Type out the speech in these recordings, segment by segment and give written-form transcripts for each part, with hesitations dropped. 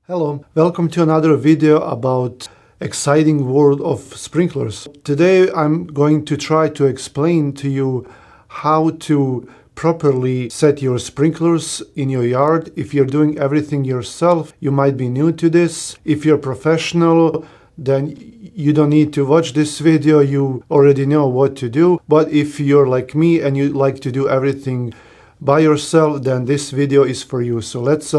Hello, welcome to another video about exciting world of sprinklers. Today I'm going to try to explain to you how to properly set your sprinklers in your yard. If you're doing everything yourself, you might be new to this. If you're professional, then you don't need to watch this video, you already know what to do. But if you're like me and you like to do everything by yourself, then this video is for you. So let's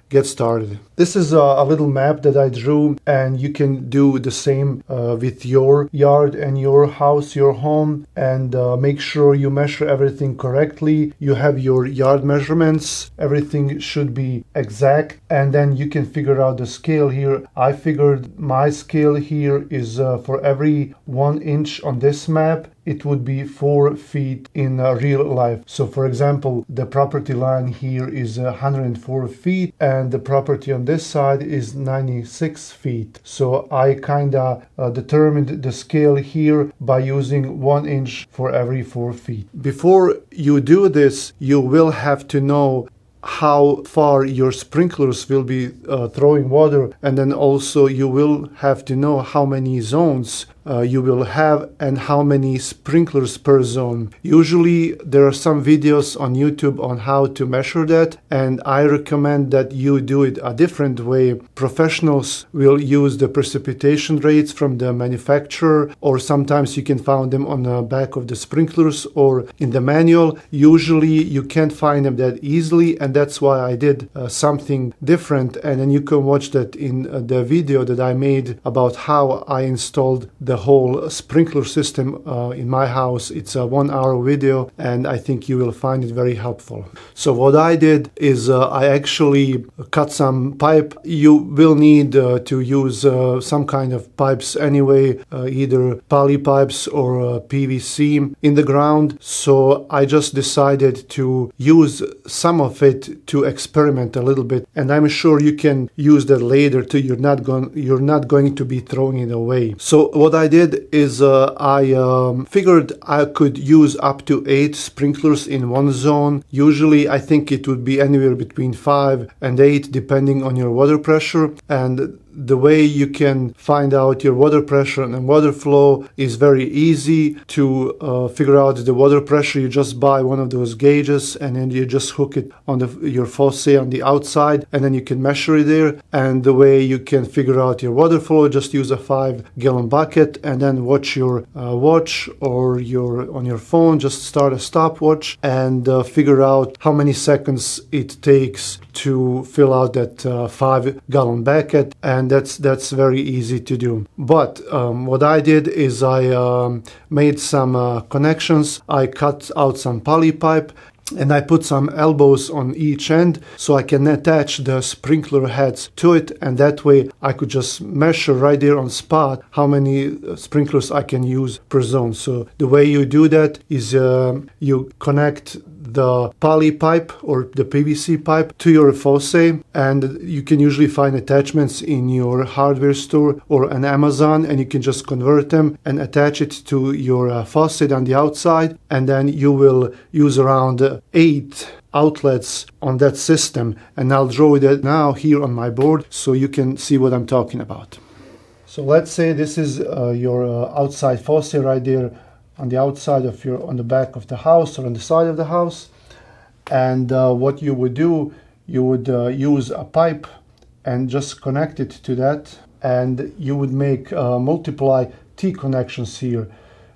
get started. This is a little map that I drew, and you can do the same with your yard and your house, your home, and make sure you measure everything correctly. You have your yard measurements, everything should be exact, and then you can figure out the scale here. I figured my scale here is for every 1 inch on this map, it would be 4 feet in real life. So for example, the property line here is 104 feet and the property on this side is 96 feet. So I kinda determined the scale here by using 1 inch for every 4 feet. Before you do this, you will have to know how far your sprinklers will be throwing water, and then also you will have to know how many zones you will have and how many sprinklers per zone. Usually there are some videos on YouTube on how to measure that, and I recommend that you do it a different way. Professionals will use the precipitation rates from the manufacturer, or sometimes you can find them on the back of the sprinklers or in the manual. Usually you can't find them that easily, and that's why I did something different, and then you can watch that in the video that I made about how I installed the whole sprinkler system in my house. It's a 1-hour video, and I think you will find it very helpful. So what I did is I actually cut some pipe. You will need to use some kind of pipes anyway, either poly pipes or PVC in the ground. So I just decided to use some of it to experiment a little bit, and I'm sure you can use that later too. You're not going to be throwing it away. So what I did is I figured I could use up to 8 sprinklers in one zone. Usually I think it would be anywhere between 5 and 8 depending on your water pressure, and the way you can find out your water pressure and water flow is very easy to figure out the water pressure. You just buy one of those gauges and then you just hook it on your faucet on the outside, and then you can measure it there. And the way you can figure out your water flow, just use a 5-gallon bucket and then watch your watch or on your phone, just start a stopwatch and figure out how many seconds it takes to fill out that 5-gallon bucket, and that's very easy to do. But what I did is I made some connections. I cut out some poly pipe and I put some elbows on each end so I can attach the sprinkler heads to it, and that way I could just measure right there on spot how many sprinklers I can use per zone. So the way you do that is you connect the poly pipe or the PVC pipe to your faucet, and you can usually find attachments in your hardware store or on Amazon, and you can just convert them and attach it to your faucet on the outside, and then you will use around 8 outlets on that system. And I'll draw it now here on my board so you can see what I'm talking about. So let's say this is your outside faucet right there on the outside of on the back of the house or on the side of the house. And what you would do, you would use a pipe and just connect it to that, and you would make multiply T connections here.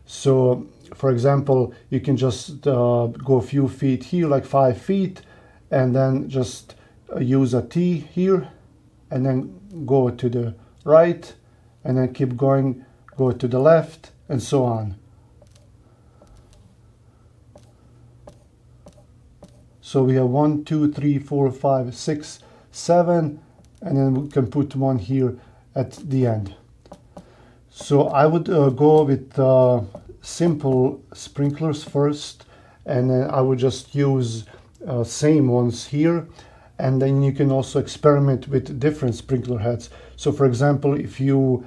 So for example, you can just go a few feet here, like 5 feet, and then just use a T here, and then go to the right, and then keep going, go to the left, and so on. So we have 1, 2, 3, 4, 5, 6, 7, and then we can put one here at the end. So I would go with simple sprinklers first, and then I would just use same ones here, and then you can also experiment with different sprinkler heads. So for example, if you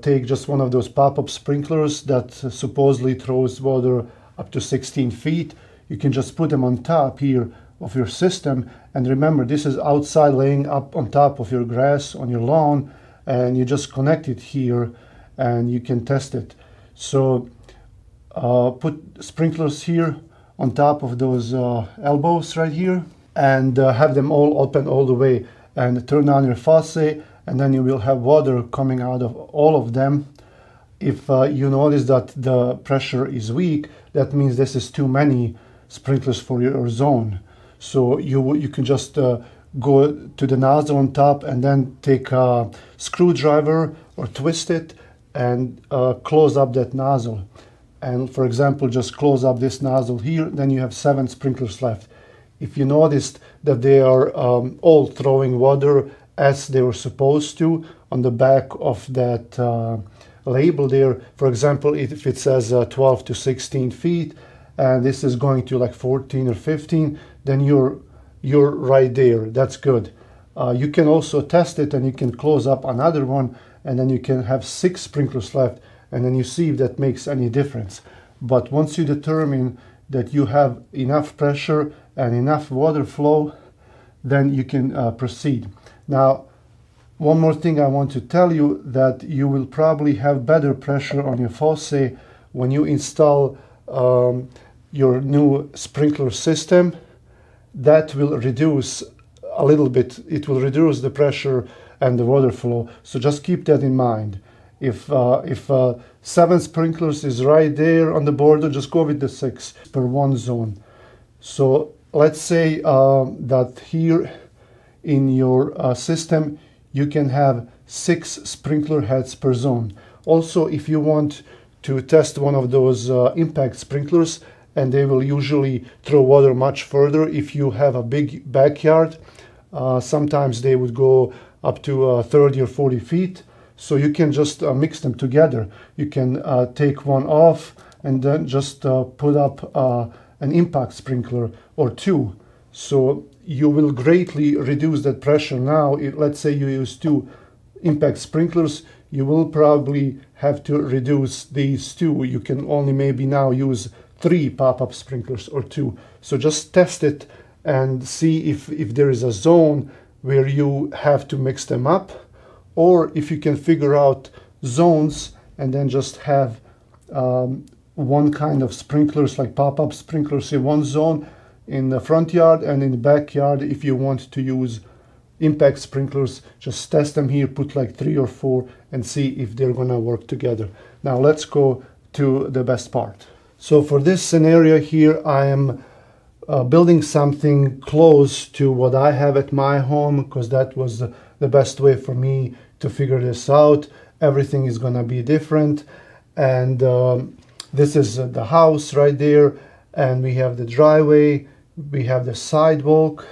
take just one of those pop-up sprinklers that supposedly throws water up to 16 feet, you can just put them on top here of your system. And remember, this is outside, laying up on top of your grass on your lawn, and you just connect it here and you can test it. So put sprinklers here on top of those elbows right here, and have them all open all the way, and turn on your faucet, and then you will have water coming out of all of them. If you notice that the pressure is weak, that means this is too many sprinklers for your zone. So you can just go to the nozzle on top and then take a screwdriver or twist it and close up that nozzle. And for example, just close up this nozzle here, then you have 7 sprinklers left. If you noticed that they are all throwing water as they were supposed to on the back of that label there, for example, if it says 12 to 16 feet, and this is going to like 14 or 15, then you're right there. That's good. You can also test it, and you can close up another one, and then you can have 6 sprinklers left, and then you see if that makes any difference. But once you determine that you have enough pressure and enough water flow, then you can proceed. Now, one more thing I want to tell you, that you will probably have better pressure on your faucet when you install your new sprinkler system. That will reduce a little bit. It will reduce the pressure and the water flow. So just keep that in mind. If 7 sprinklers is right there on the border, just go with the 6 per one zone. So let's say that here in your system you can have 6 sprinkler heads per zone. Also, if you want to test one of those impact sprinklers, and they will usually throw water much further if you have a big backyard, sometimes they would go up to 30 or 40 feet. So you can just mix them together. You can take one off and then just put up an impact sprinkler or 2. So you will greatly reduce that pressure. Now, let's say you use 2 impact sprinklers, you will probably have to reduce these 2. You can only maybe now use 3 pop-up sprinklers or 2. So just test it and see if there is a zone where you have to mix them up, or if you can figure out zones and then just have one kind of sprinklers, like pop-up sprinklers in one zone in the front yard, and in the backyard, if you want to use impact sprinklers, just test them here, put like 3 or 4 and see if they're gonna work together. Now let's go to the best part. So for this scenario here, I am building something close to what I have at my home, because that was the best way for me to figure this out. Everything is gonna be different, and this is the house right there, and we have the driveway, we have the sidewalk,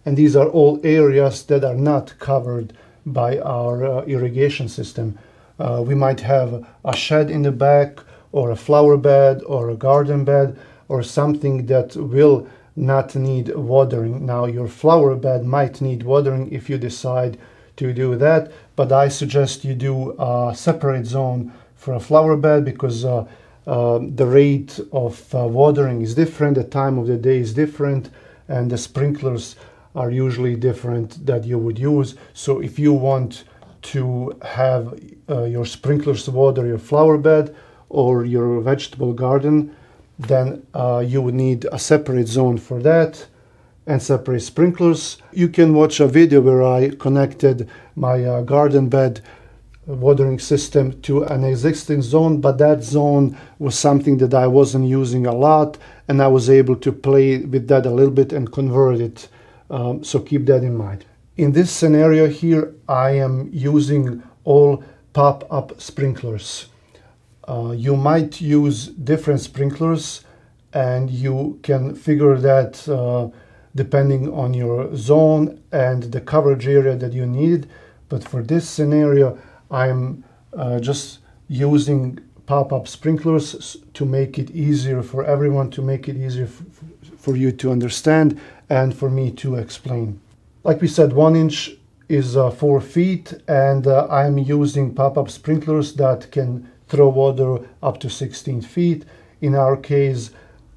and these are all areas that are not covered by our irrigation system. We might have a shed in the back, or a flower bed, or a garden bed, or something that will not need watering. Now, your flower bed might need watering if you decide to do that, but I suggest you do a separate zone for a flower bed, because the rate of watering is different, the time of the day is different, and the sprinklers are usually different that you would use. So if you want to have your sprinklers water your flower bed or your vegetable garden, then you would need a separate zone for that and separate sprinklers. You can watch a video where I connected my garden bed watering system to an existing zone, but that zone was something that I wasn't using a lot, and I was able to play with that a little bit and convert it. So keep that in mind. In this scenario here, I am using all pop-up sprinklers. You might use different sprinklers, and you can figure that depending on your zone and the coverage area that you need. But for this scenario, I'm just using pop-up sprinklers to make it easier for everyone, to make it easier for you to understand and for me to explain. Like we said, 1 inch is 4 feet, and I'm using pop-up sprinklers that can throw water up to 16 feet. In our case,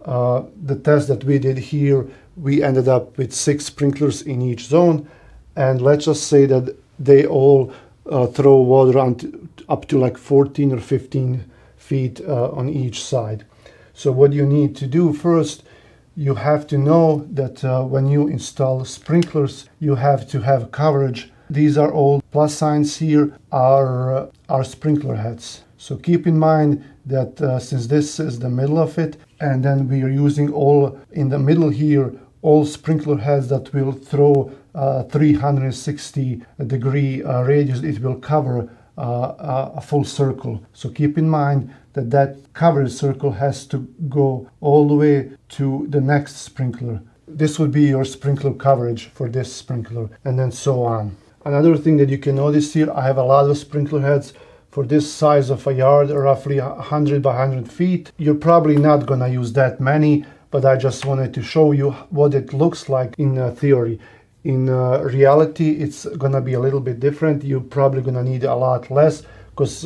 the test that we did here we ended up with 6 sprinklers in each zone, and let's just say that they all throw water up to like 14 or 15 feet on each side. So what you need to do first, you have to know that when you install sprinklers, you have to have coverage. These are all plus signs here are sprinkler heads. So keep in mind that since this is the middle of it, and then we are using all in the middle here, all sprinkler heads that will throw 360-degree radius, it will cover a full circle. So keep in mind that that coverage circle has to go all the way to the next sprinkler. This would be your sprinkler coverage for this sprinkler, and then so on. Another thing that you can notice here, I have a lot of sprinkler heads for this size of a yard, roughly 100 by 100 feet. You're probably not gonna use that many, but I just wanted to show you what it looks like in theory. In reality, it's gonna be a little bit different. You're probably gonna need a lot less, because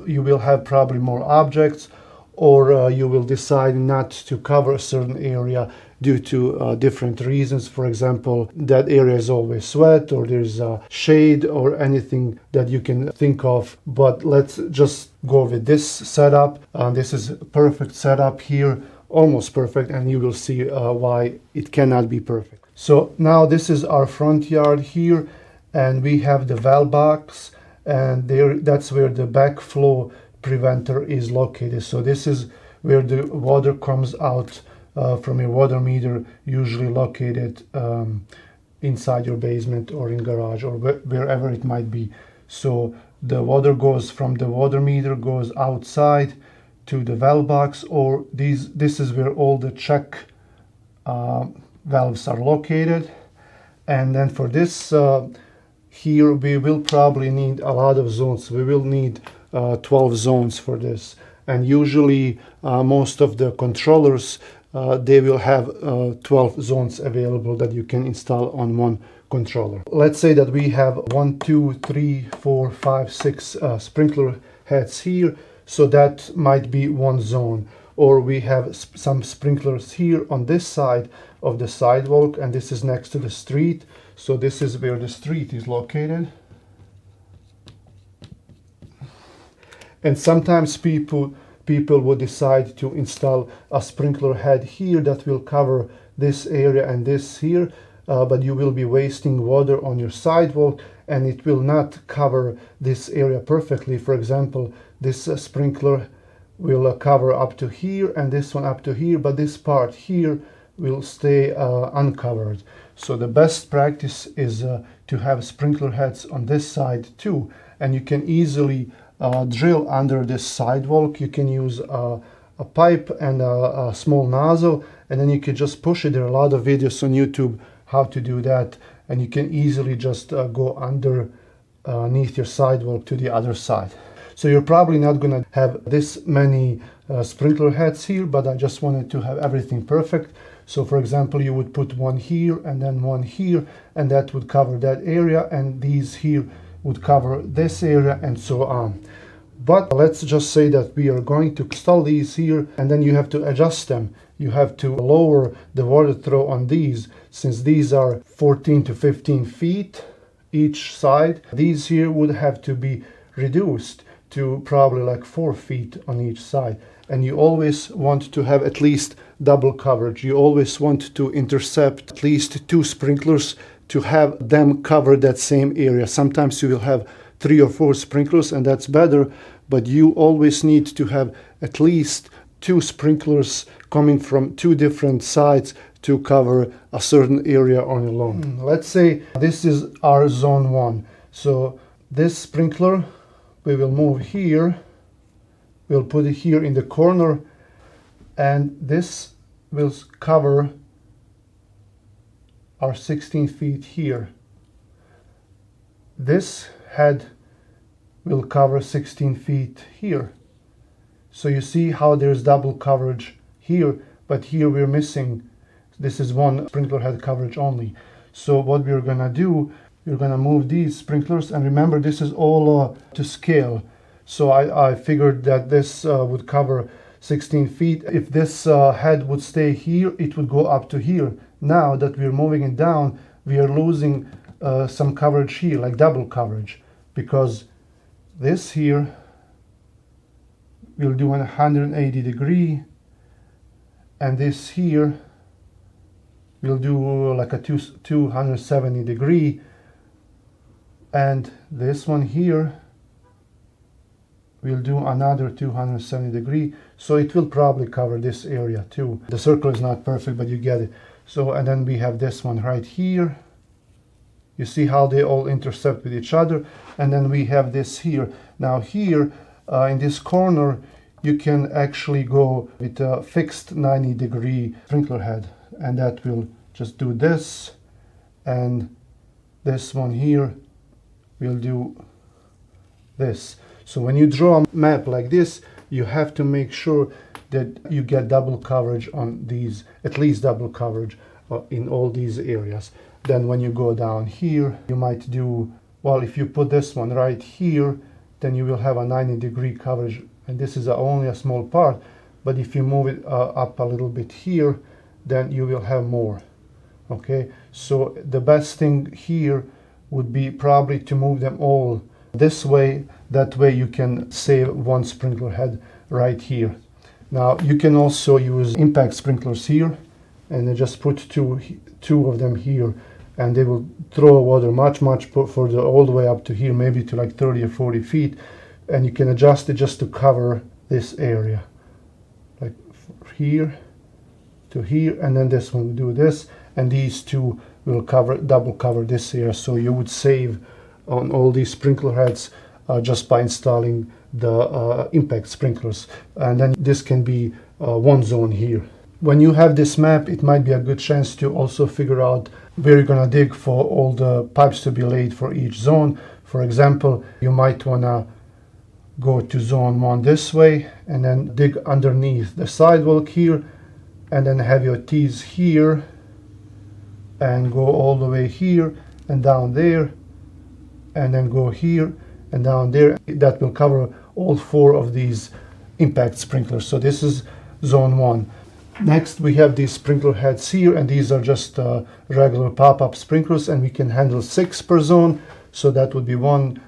you will have probably more objects, or you will decide not to cover a certain area due to different reasons. For example, that area is always wet, or there's shade, or anything that you can think of. But let's just go with this setup. This is a perfect setup here, almost perfect, and you will see why it cannot be perfect. So now this is our front yard here, and we have the valve box, and that's where the backflow preventer is located. So this is where the water comes out from your water meter, usually located inside your basement or in garage or wherever it might be. So the water goes from the water meter, goes outside to the valve box, or this is where all the check valves are located. And then for this here, we will probably need a lot of zones. We will need 12 zones for this, and usually most of the controllers they will have 12 zones available that you can install on one controller. Let's say that we have 1, 2, 3, 4, 5, 6 sprinkler heads here, so that might be one zone. Or we have some sprinklers here on this side of the sidewalk, and this is next to the street. So this is where the street is located. And sometimes people will decide to install a sprinkler head here that will cover this area and this here, but you will be wasting water on your sidewalk, and it will not cover this area perfectly. For example, this sprinkler will cover up to here, and this one up to here, but this part here will stay uncovered. So the best practice is to have sprinkler heads on this side too, and you can easily drill under this sidewalk. You can use a pipe and a small nozzle, and then you can just push it. There are a lot of videos on YouTube how to do that, and you can easily just go underneath your sidewalk to the other side. So you're probably not going to have this many sprinkler heads here, but I just wanted to have everything perfect. So for example, you would put one here and then one here, and that would cover that area, and these here would cover this area, and so on. But let's just say that we are going to install these here, and then you have to adjust them. You have to lower the water throw on these, since these are 14 to 15 feet each side. These here would have to be reduced to probably like 4 feet on each side. And you always want to have at least double coverage. You always want to intercept at least 2 sprinklers to have them cover that same area. Sometimes you will have 3 or 4 sprinklers, and that's better, but you always need to have at least 2 sprinklers coming from 2 different sides to cover a certain area on your lawn. Let's say this is our zone 1. So this sprinkler we will move here. We'll put it here in the corner, and this will cover our 16 feet here. This head will cover 16 feet here. So you see how there's double coverage here, but here we're missing. This is one sprinkler head coverage only. So what we're gonna do, we're gonna move these sprinklers, and remember this is all to scale. So I figured that this would cover 16 feet. If this head would stay here, it would go up to here. Now that we're moving it down, we are losing some coverage here, like double coverage, because this here will do 180 degree, and this here will do like a 270 degree, and this one here will do another 270 degree. So it will probably cover this area too. The circle is not perfect, but you get it. So, and then we have this one right here. You see how they all intercept with each other. And then we have this here. Now here in this corner, you can actually go with a fixed 90 degree sprinkler head, and that will just do this, and this one here will do this. So when you draw a map like this, you have to make sure that you get double coverage on these, at least double coverage in all these areas. Then when you go down here, you might do, well, if you put this one right here, then you will have a 90 degree coverage, and this is only a small part. But if you move it up a little bit here, then you will have more. Okay, so the best thing here would be probably to move them all this way. That way you can save one sprinkler head right here. Now you can also use impact sprinklers here, and then just put two of them here, and they will throw water much further, all the way up to here, maybe to like 30 or 40 feet, and you can adjust it just to cover this area, like here to here, and then this one will do this, and these two will double cover this area. So you would save on all these sprinkler heads just by installing the impact sprinklers, and then this can be one zone here. When you have this map, it might be a good chance to also figure out where you're gonna dig for all the pipes to be laid for each zone. For example, you might wanna go to zone 1 this way, and then dig underneath the sidewalk here, and then have your T's here, and go all the way here and down there, and then go here and down there. That will cover all 4 of these impact sprinklers. So this is zone 1. Next we have these sprinkler heads here, and these are just regular pop-up sprinklers, and we can handle 6 per zone. So that would be 1,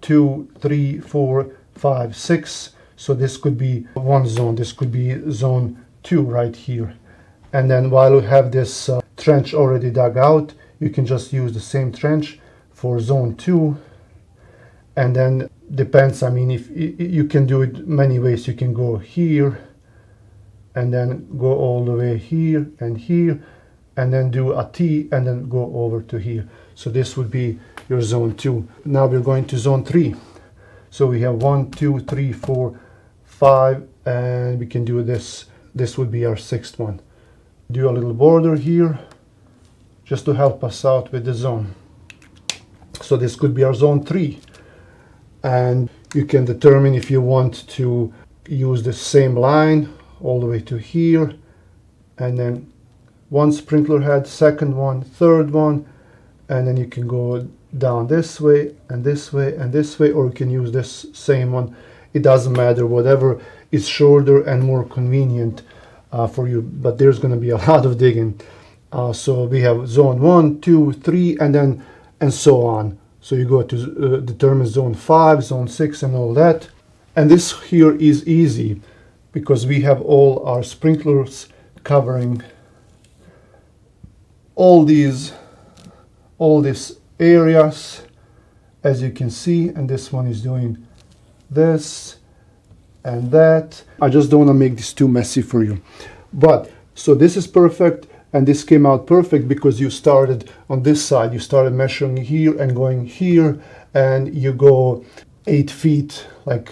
2, 3, 4, 5, 6. So this could be one zone. This could be zone 2 right here. And then while we have this trench already dug out, you can just use the same trench for zone 2. And then depends, I mean, if you can do it many ways. You can go here and then go all the way here, and then do a T and then go over to here. So this would be your zone 2. Now we're going to zone 3. So we have 1, 2, 3, 4, 5, and we can do this. This would be our 6th one. Do a little border here just to help us out with the zone. So this could be our zone 3. And you can determine if you want to use the same line all the way to here, and then one sprinkler head, second one, third one, and then you can go down this way and this way and this way, or you can use this same one. It doesn't matter, whatever is shorter and more convenient for you, but there's going to be a lot of digging. So we have zone 1, 2, 3, and so on. So you go to determine zone 5, zone 6, and all that. And this here is easy because we have all our sprinklers covering all these areas, as you can see. And this one is doing this and that. I just don't want to make this too messy for you. But so this is perfect, and this came out perfect because you started on this side. You started measuring here and going here, and you go 8 feet, like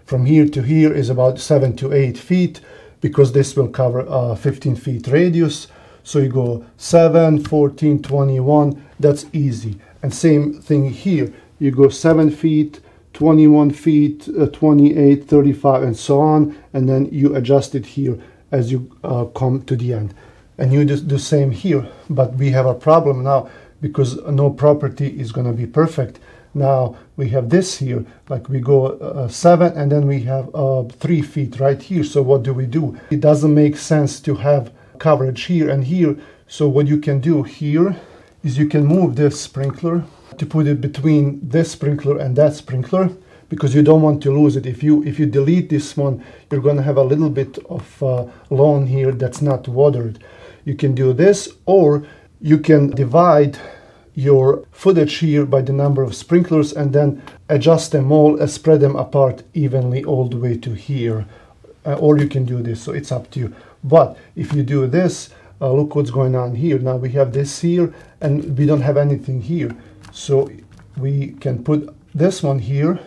from here to here is about 7 to 8 feet, because this will cover a 15 feet radius. So you go 7, 14, 21, that's easy. And same thing here, you go 7 feet, 21 feet, 28, 35, and so on, and then you adjust it here as you come to the end. And you just do the same here, but we have a problem now because no property is going to be perfect. Now we have this here, like we go 7 and then we have 3 feet right here. So what do? It doesn't make sense to have coverage here and here. So what you can do here is you can move this sprinkler to put it between this sprinkler and that sprinkler, because you don't want to lose it. If you delete this one, you're going to have a little bit of lawn here that's not watered. You can do this, or you can divide your footage here by the number of sprinklers and then adjust them all and spread them apart evenly all the way to here. Or you can do this, so it's up to you. But if you do this, look what's going on here. Now we have this here and we don't have anything here. So we can put this one here,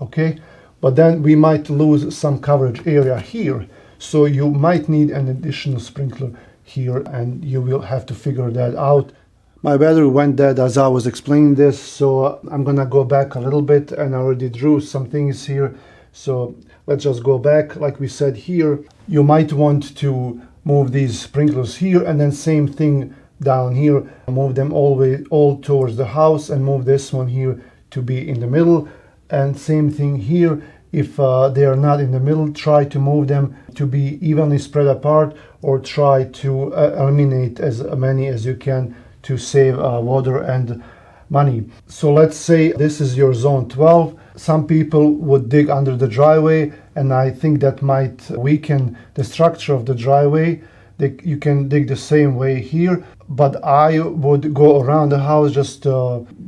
okay? But then we might lose some coverage area here. So you might need an additional sprinkler here, and you will have to figure that out. My battery went dead as I was explaining this, so I'm gonna go back a little bit, and I already drew some things here. So let's just go back. Like we said here, you might want to move these sprinklers here, and then same thing down here. Move them all towards the house, and move this one here to be in the middle. And same thing here. If they are not in the middle, try to move them to be evenly spread apart, or try to eliminate as many as you can to save water and money. So let's say this is your zone 12. Some people would dig under the driveway, and I think that might weaken the structure of the driveway. You can dig the same way here, but I would go around the house, just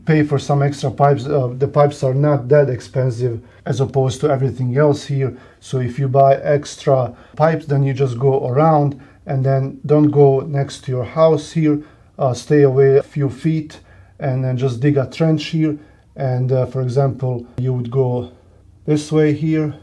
pay for some extra pipes. The pipes are not that expensive as opposed to everything else here. So if you buy extra pipes, then you just go around, and then don't go next to your house here. Stay away a few feet and then just dig a trench here. And for example, you would go this way here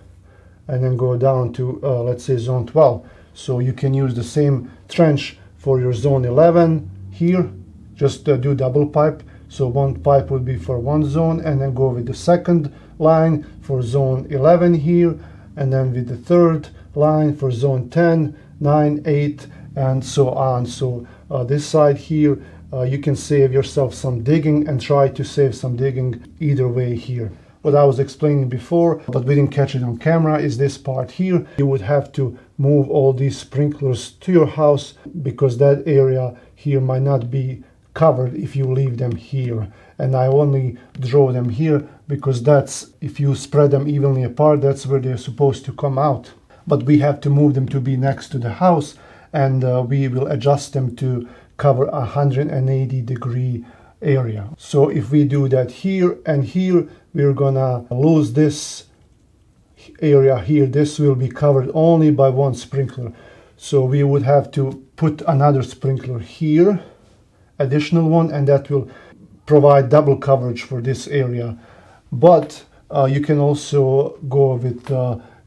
and then go down to let's say zone 12. So you can use the same trench for your zone 11 here. Just do double pipe. So one pipe would be for one zone, and then go with the second line for zone 11 here, and then with the third line for zone 10, 9, 8, and so on. So this side here, you can save yourself some digging, and try to save some digging either way here. What I was explaining before, but we didn't catch it on camera, is this part here. You would have to move all these sprinklers to your house, because that area here might not be covered if you leave them here. And I only draw them here because that's, if you spread them evenly apart, that's where they're supposed to come out. But we have to move them to be next to the house, and we will adjust them to cover 180-degree area. So if we do that here and here, we're gonna lose this area here. This will be covered only by one sprinkler. So we would have to put another sprinkler here, additional one, and that will provide double coverage for this area. But you can also go with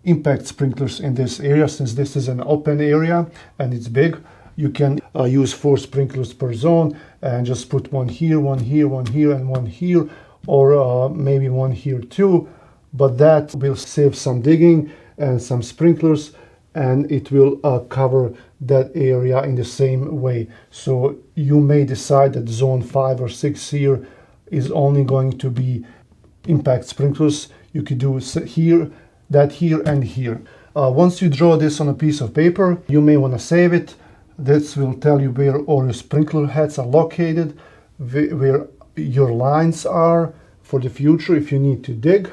impact sprinklers in this area. Since this is an open area and it's big, you can use 4 sprinklers per zone, and just put one here, one here, one here, and one here, or maybe one here too. But that will save some digging and some sprinklers, and it will cover that area in the same way. So you may decide that zone 5 or 6 here is only going to be impact sprinklers. You could do here, that here, and here. Once you draw this on a piece of paper, you may want to save it. This will tell you where all your sprinkler heads are located, where your lines are for the future if you need to dig,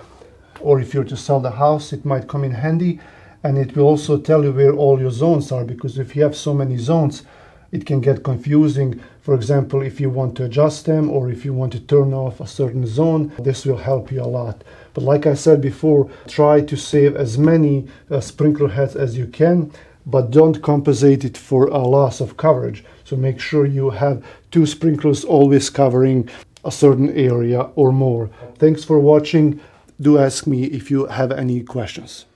or if you're to sell the house, it might come in handy. And it will also tell you where all your zones are, because if you have so many zones, it can get confusing. For example, if you want to adjust them, or if you want to turn off a certain zone, this will help you a lot. But like I said before, try to save as many sprinkler heads as you can, but don't compensate it for a loss of coverage. So make sure you have 2 sprinklers always covering a certain area or more. Thanks for watching. Do ask me if you have any questions.